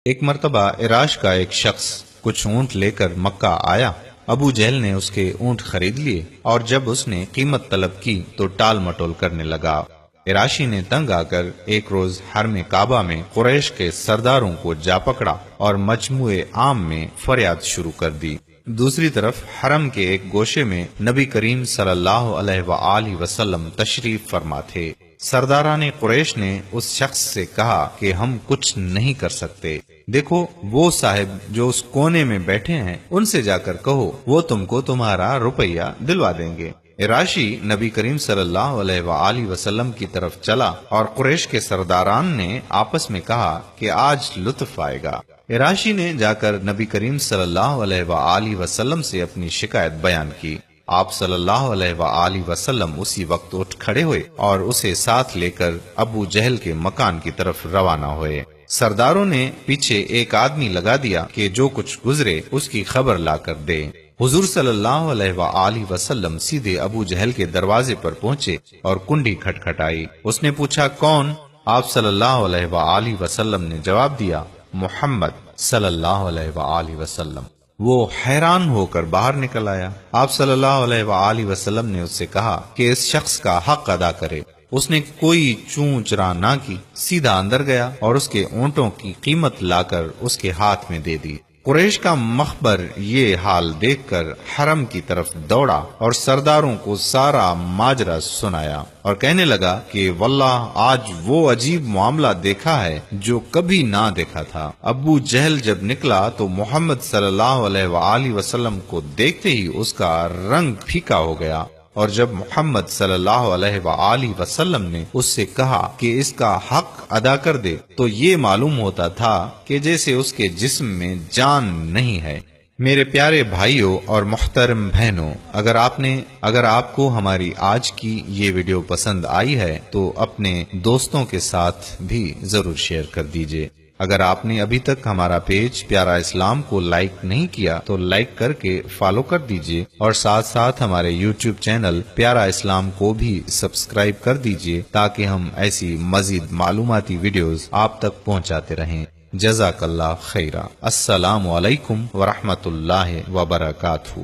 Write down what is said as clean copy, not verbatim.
ایک مرتبہ عراش کا ایک شخص کچھ اونٹ لے کر مکہ آیا۔ ابو جہل نے اس کے اونٹ خرید لیے اور جب اس نے قیمت طلب کی تو ٹال مٹول کرنے لگا۔ عراشی نے تنگ آ کر ایک روز حرم کعبہ میں قریش کے سرداروں کو جا پکڑا اور مجموعے عام میں فریاد شروع کر دی۔ دوسری طرف حرم کے ایک گوشے میں نبی کریم صلی اللہ علیہ وآلہ وسلم تشریف فرما تھے۔ سرداران قریش نے اس شخص سے کہا کہ ہم کچھ نہیں کر سکتے، دیکھو وہ صاحب جو اس کونے میں بیٹھے ہیں ان سے جا کر کہو، وہ تم کو تمہارا روپیہ دلوا دیں گے۔ عراشی نبی کریم صلی اللہ علیہ وآلہ وسلم کی طرف چلا اور قریش کے سرداران نے آپس میں کہا کہ آج لطف آئے گا۔ عراشی نے جا کر نبی کریم صلی اللہ علیہ وآلہ وسلم سے اپنی شکایت بیان کی۔ آپ صلی اللہ علیہ وآلہ وسلم اسی وقت اٹھ کھڑے ہوئے اور اسے ساتھ لے کر ابو جہل کے مکان کی طرف روانہ ہوئے۔ سرداروں نے پیچھے ایک آدمی لگا دیا کہ جو کچھ گزرے اس کی خبر لا کر دے۔ حضور صلی اللہ علیہ وآلہ وسلم سیدھے ابو جہل کے دروازے پر پہنچے اور کنڈی کھٹکھٹائی۔ اس نے پوچھا کون؟ آپ صلی اللہ علیہ وآلہ وسلم نے جواب دیا محمد صلی اللہ علیہ وآلہ وسلم۔ وہ حیران ہو کر باہر نکل آیا۔ آپ صلی اللہ علیہ وآلہ وسلم نے اس سے کہا کہ اس شخص کا حق ادا کرے۔ اس نے کوئی چوں چرا نہ کی، سیدھا اندر گیا اور اس کے اونٹوں کی قیمت لا کر اس کے ہاتھ میں دے دی۔ قریش کا مخبر یہ حال دیکھ کر حرم کی طرف دوڑا اور سرداروں کو سارا ماجرا سنایا اور کہنے لگا کہ واللہ آج وہ عجیب معاملہ دیکھا ہے جو کبھی نہ دیکھا تھا۔ ابو جہل جب نکلا تو محمد صلی اللہ علیہ وآلہ وسلم کو دیکھتے ہی اس کا رنگ پھیکا ہو گیا، اور جب محمد صلی اللہ علیہ وآلہ وسلم نے اس سے کہا کہ اس کا حق ادا کر دے تو یہ معلوم ہوتا تھا کہ جیسے اس کے جسم میں جان نہیں ہے۔ میرے پیارے بھائیوں اور محترم بہنوں، اگر آپ کو ہماری آج کی یہ ویڈیو پسند آئی ہے تو اپنے دوستوں کے ساتھ بھی ضرور شیئر کر دیجئے۔ اگر آپ نے ابھی تک ہمارا پیج پیارا اسلام کو لائک نہیں کیا تو لائک کر کے فالو کر دیجئے اور ساتھ ساتھ ہمارے یوٹیوب چینل پیارا اسلام کو بھی سبسکرائب کر دیجئے تاکہ ہم ایسی مزید معلوماتی ویڈیوز آپ تک پہنچاتے رہیں۔ جزاک اللہ خیرہ۔ السلام علیکم ورحمۃ اللہ وبرکاتہ۔